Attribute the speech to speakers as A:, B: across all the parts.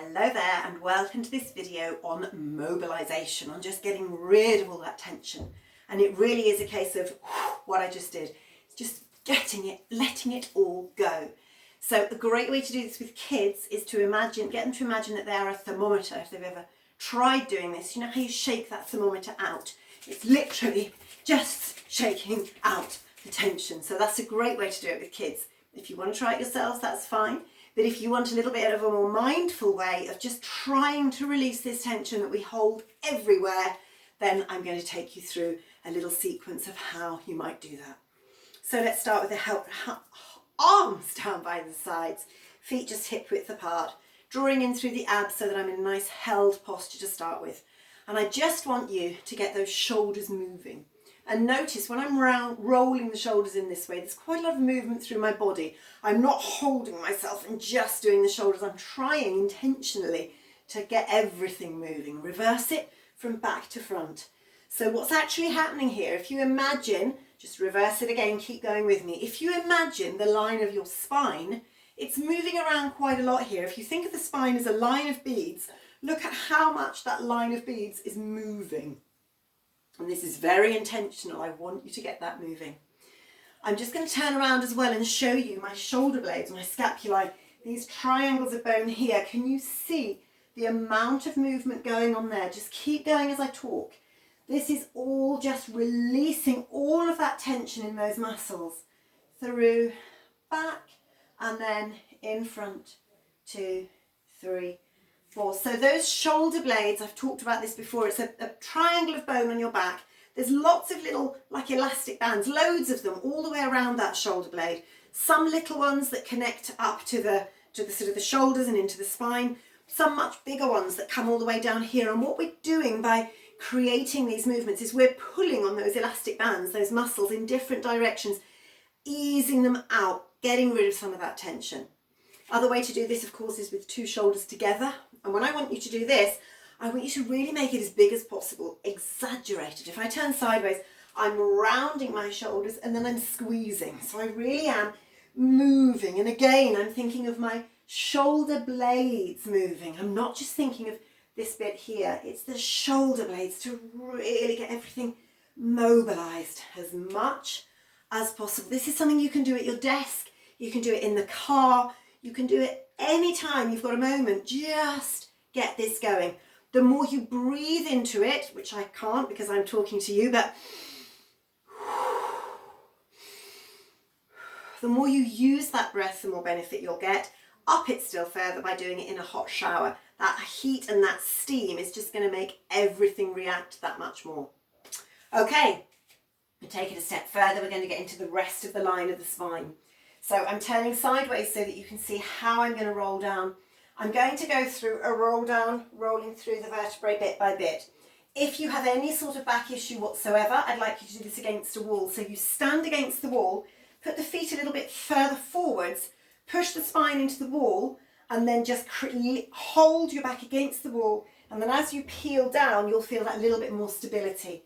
A: Hello there and welcome to this video on mobilisation, on just getting rid of all that tension. And it really is a case of what I just did. It's just getting it, letting it all go. So a great way to do this with kids is to get them to imagine that they are a thermometer. If they've ever tried doing this, you know how you shake that thermometer out? It's literally just shaking out the tension. So that's a great way to do it with kids. If you want to try it yourselves, that's fine. But if you want a little bit of a more mindful way of just trying to release this tension that we hold everywhere, then I'm going to take you through a little sequence of how you might do that. So let's start with the arms down by the sides, feet just hip width apart, drawing in through the abs so that I'm in a nice held posture to start with. And I just want you to get those shoulders moving. And notice when I'm rolling the shoulders in this way, there's quite a lot of movement through my body. I'm not holding myself and just doing the shoulders. I'm trying intentionally to get everything moving. Reverse it from back to front. So what's actually happening here, if you imagine, just reverse it again, keep going with me. If you imagine the line of your spine, it's moving around quite a lot here. If you think of the spine as a line of beads, look at how much that line of beads is moving. And this is very intentional. I want you to get that moving. I'm just going to turn around as well and show you my shoulder blades, my scapulae, these triangles of bone here. Can you see the amount of movement going on there? Just keep going as I talk. This is all just releasing all of that tension in those muscles through, back, and then in front, 2, 3, 4. So those shoulder blades, I've talked about this before, it's a triangle of bone on your back. There's lots of little like elastic bands, loads of them all the way around that shoulder blade. Some little ones that connect up to the sort of the shoulders and into the spine, some much bigger ones that come all the way down here. And what we're doing by creating these movements is we're pulling on those elastic bands, those muscles in different directions, easing them out, getting rid of some of that tension. Other way to do this, of course, is with two shoulders together. And when I want you to do this, I want you to really make it as big as possible, exaggerated. If I turn sideways, I'm rounding my shoulders and then I'm squeezing. So I really am moving. And again, I'm thinking of my shoulder blades moving. I'm not just thinking of this bit here. It's the shoulder blades to really get everything mobilized as much as possible. This is something you can do at your desk. You can do it in the car. You can do it anytime you've got a moment. Just get this going. The more you breathe into it, which I can't because I'm talking to you, but the more you use that breath, the more benefit you'll get. Up it still further by doing it in a hot shower. That heat and that steam is just going to make everything react that much more. Okay, we take it a step further. We're going to get into the rest of the line of the spine. So I'm turning sideways so that you can see how I'm going to roll down. I'm going to go through a roll down, rolling through the vertebrae bit by bit. If you have any sort of back issue whatsoever, I'd like you to do this against a wall. So you stand against the wall, put the feet a little bit further forwards, push the spine into the wall, and then just hold your back against the wall. And then as you peel down, you'll feel that little bit more stability.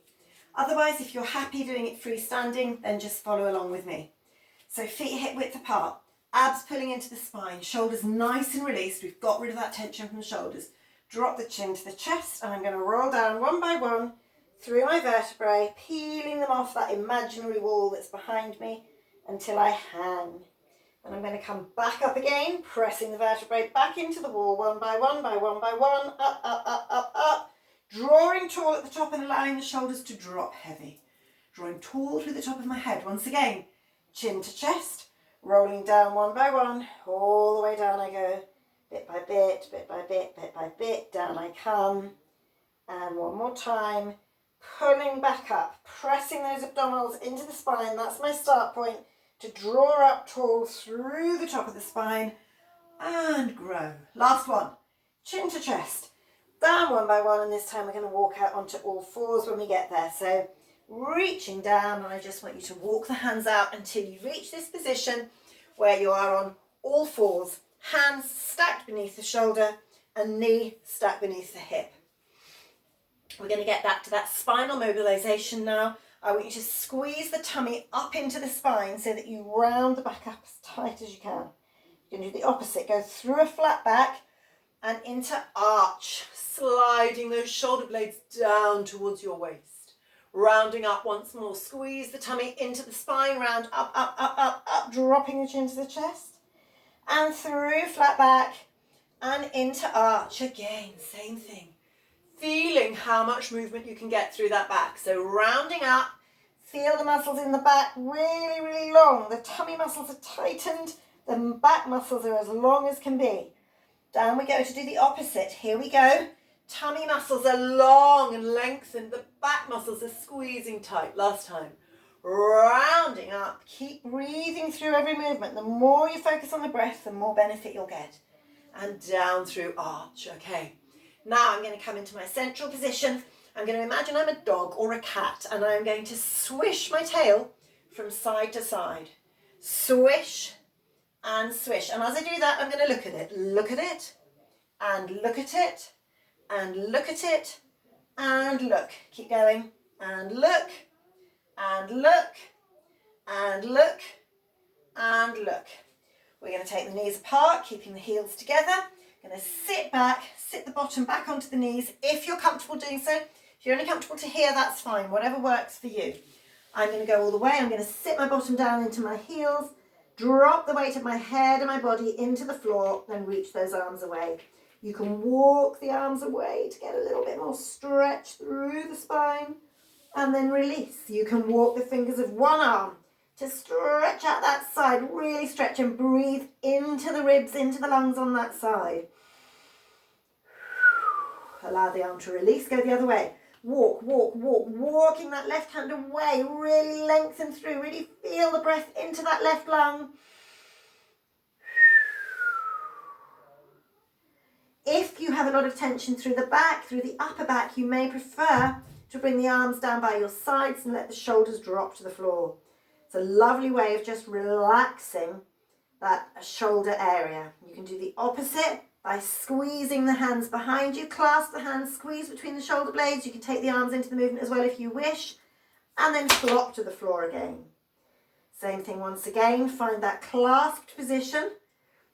A: Otherwise, if you're happy doing it freestanding, then just follow along with me. So feet hip width apart, abs pulling into the spine, shoulders nice and released. We've got rid of that tension from the shoulders. Drop the chin to the chest, and I'm going to roll down one by one through my vertebrae, peeling them off that imaginary wall that's behind me until I hang. And I'm going to come back up again, pressing the vertebrae back into the wall one by one by one by one, up, up, up, up, up, drawing tall at the top and allowing the shoulders to drop heavy. Drawing tall through the top of my head once again. Chin to chest, rolling down one by one, all the way down I go, bit by bit, bit by bit, bit by bit, down I come. And one more time, pulling back up, pressing those abdominals into the spine. That's my start point to draw up tall through the top of the spine and grow. Last one, chin to chest, down one by one, and this time we're going to walk out onto all fours when we get there. So reaching down, and I just want you to walk the hands out until you reach this position where you are on all fours, hands stacked beneath the shoulder and knee stacked beneath the hip. We're going to get back to that spinal mobilisation now. I want you to squeeze the tummy up into the spine so that you round the back up as tight as you can. You're going to do the opposite, go through a flat back and into arch, sliding those shoulder blades down towards your waist. Rounding up once more, squeeze the tummy into the spine, round up, up, up, up, up, dropping the chin to the chest, and through, flat back, and into arch again, same thing. Feeling how much movement you can get through that back. So rounding up, feel the muscles in the back really, really long. The tummy muscles are tightened, the back muscles are as long as can be. Down we go to do the opposite. Here we go. Tummy muscles are long and lengthened. The back muscles are squeezing tight. Last time. Rounding up. Keep breathing through every movement. The more you focus on the breath, the more benefit you'll get. And down through arch. Okay. Now I'm going to come into my central position. I'm going to imagine I'm a dog or a cat, and I'm going to swish my tail from side to side. Swish and swish. And as I do that, I'm going to look at it. Look at it. And look at it. And look at it, and look. Keep going, and look, and look, and look, and look. We're going to take the knees apart, keeping the heels together. Going to sit back, sit the bottom back onto the knees, if you're comfortable doing so. If you're only comfortable to here, that's fine, whatever works for you. I'm going to go all the way. I'm going to sit my bottom down into my heels, drop the weight of my head and my body into the floor, then reach those arms away. You can walk the arms away to get a little bit more stretch through the spine, and then release. You can walk the fingers of one arm to stretch out that side, really stretch and breathe into the ribs, into the lungs on that side. Allow the arm to release, go the other way. Walk, walk, walk, walking that left hand away, really lengthen through, really feel the breath into that left lung. If you have a lot of tension through the back, through the upper back, you may prefer to bring the arms down by your sides and let the shoulders drop to the floor. It's a lovely way of just relaxing that shoulder area. You can do the opposite by squeezing the hands behind you, clasp the hands, squeeze between the shoulder blades. You can take the arms into the movement as well if you wish, and then flop to the floor again. Same thing once again, find that clasped position.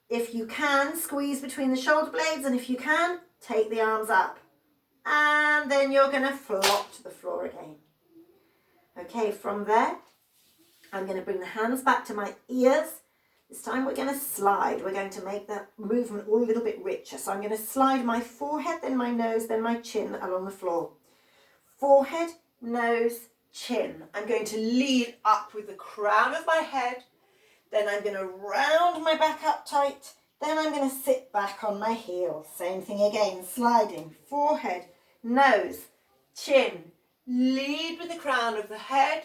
A: If you can, squeeze between the shoulder blades, and if you can, take the arms up. And then you're going to flop to the floor again. Okay, from there, I'm going to bring the hands back to my ears. This time we're going to slide. We're going to make that movement all a little bit richer. So I'm going to slide my forehead, then my nose, then my chin along the floor. Forehead, nose, chin. I'm going to lead up with the crown of my head. Then I'm going to round my back up tight. Then I'm going to sit back on my heels. Same thing again, sliding. Forehead, nose, chin. Lead with the crown of the head.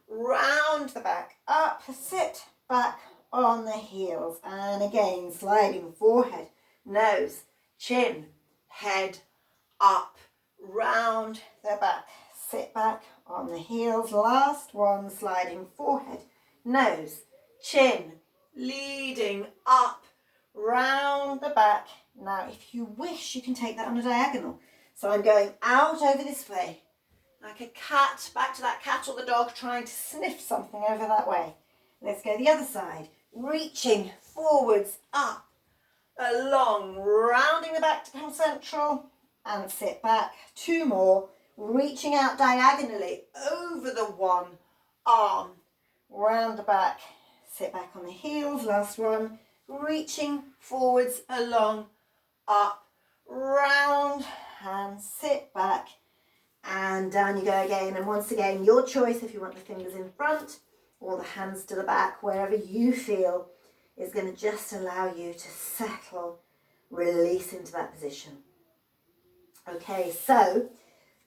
A: Round the back up. Sit back on the heels. And again, sliding. Forehead, nose, chin, head, up. Round the back. Sit back on the heels. Last one, sliding. Forehead, nose, chin, leading up, round the back. Now, if you wish, you can take that on a diagonal. So I'm going out over this way, like a cat, back to that cat or the dog trying to sniff something over that way. Let's go the other side, reaching forwards, up, along, rounding the back to come central, and sit back. Two more, reaching out diagonally over the one arm, round the back. Sit back on the heels, last one, reaching forwards, along, up, round, and sit back, and down you go again. And once again, your choice if you want the fingers in front or the hands to the back, wherever you feel is going to just allow you to settle, release into that position. Okay, so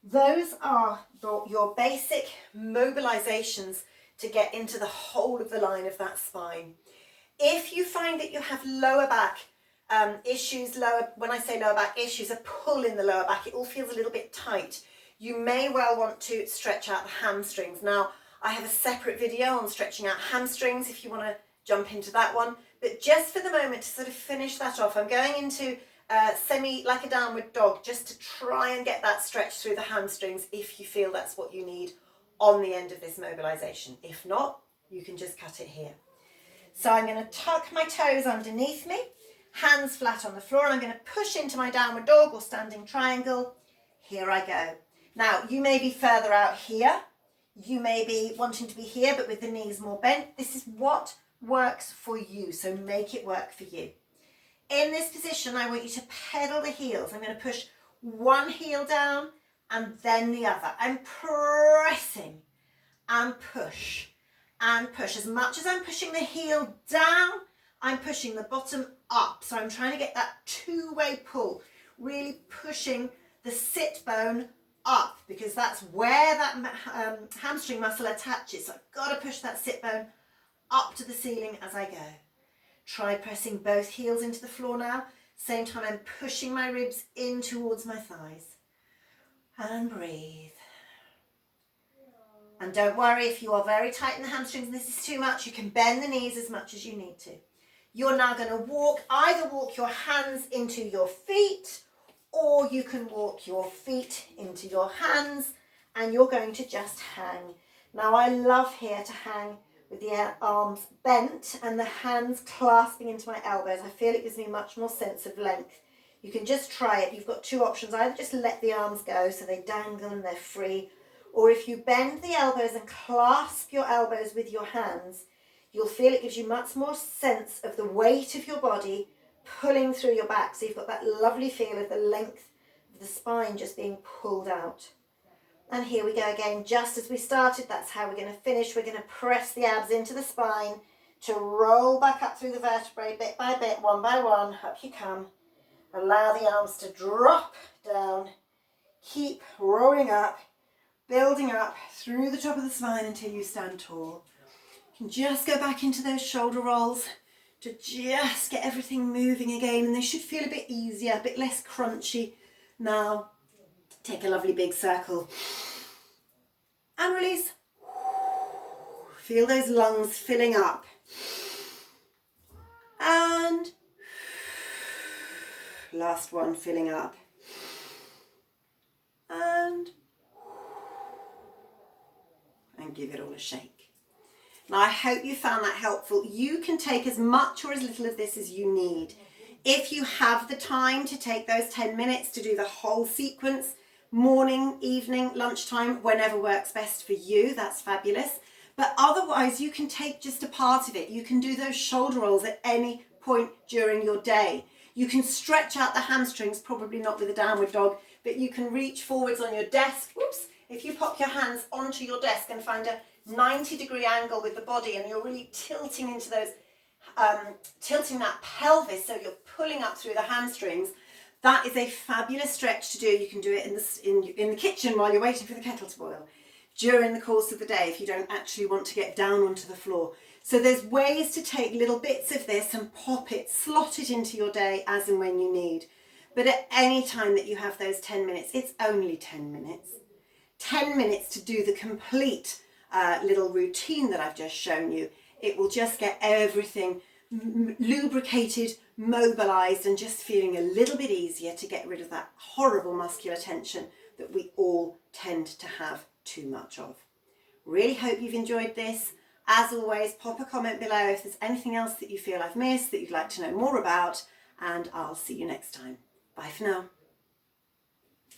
A: those are your basic mobilizations to get into the whole of the line of that spine. If you find that you have lower back issues, when I say lower back issues, a pull in the lower back, it all feels a little bit tight, you may well want to stretch out the hamstrings. Now, I have a separate video on stretching out hamstrings if you want to jump into that one, but just for the moment to sort of finish that off, I'm going into semi like a downward dog just to try and get that stretch through the hamstrings if you feel that's what you need on the end of this mobilization. If not, you can just cut it here. So I'm going to tuck my toes underneath me, hands flat on the floor, and I'm going to push into my downward dog or standing triangle. Here I go. Now, you may be further out here. You may be wanting to be here, but with the knees more bent. This is what works for you, so make it work for you. In this position, I want you to pedal the heels. I'm going to push one heel down and then the other. I'm pressing and push and push. As much as I'm pushing the heel down, I'm pushing the bottom up. So I'm trying to get that two-way pull, really pushing the sit bone up, because that's where that hamstring muscle attaches. So I've got to push that sit bone up to the ceiling as I go. Try pressing both heels into the floor now. Same time I'm pushing my ribs in towards my thighs. And breathe. And don't worry if you are very tight in the hamstrings and this is too much, you can bend the knees as much as you need to. You're now going to either walk your hands into your feet, or you can walk your feet into your hands, and you're going to just hang. Now I love here to hang with the arms bent and the hands clasping into my elbows. I feel it gives me much more sense of length. You can just try it. You've got two options. Either just let the arms go so they dangle and they're free, or if you bend the elbows and clasp your elbows with your hands, you'll feel it gives you much more sense of the weight of your body pulling through your back. So you've got that lovely feel of the length of the spine just being pulled out. And here we go again, just as we started. That's how we're going to finish. We're going to press the abs into the spine to roll back up through the vertebrae bit by bit, one by one. Up you come. Allow the arms to drop down. Keep rolling up, building up through the top of the spine until you stand tall. You can just go back into those shoulder rolls to just get everything moving again, and they should feel a bit easier, a bit less crunchy. Now, take a lovely big circle and release. Feel those lungs filling up. And last one, filling up. And give it all a shake. Now I hope you found that helpful. You can take as much or as little of this as you need. If you have the time to take those 10 minutes to do the whole sequence, morning, evening, lunchtime, whenever works best for you, that's fabulous. But otherwise you can take just a part of it. You can do those shoulder rolls at any point during your day. You can stretch out the hamstrings, probably not with a downward dog, but you can reach forwards on your desk. Whoops. If you pop your hands onto your desk and find a 90-degree angle with the body, and you're really tilting into those, tilting that pelvis, so you're pulling up through the hamstrings, that is a fabulous stretch to do. You can do it in the kitchen while you're waiting for the kettle to boil, during the course of the day if you don't actually want to get down onto the floor. So there's ways to take little bits of this and pop it, slot it into your day as and when you need. But at any time that you have those 10 minutes, it's only 10 minutes. 10 minutes to do the complete little routine that I've just shown you. It will just get everything lubricated, mobilized, and just feeling a little bit easier to get rid of that horrible muscular tension that we all tend to have too much of. Really hope you've enjoyed this. As always, pop a comment below if there's anything else that you feel I've missed, that you'd like to know more about, and I'll see you next time. Bye for now.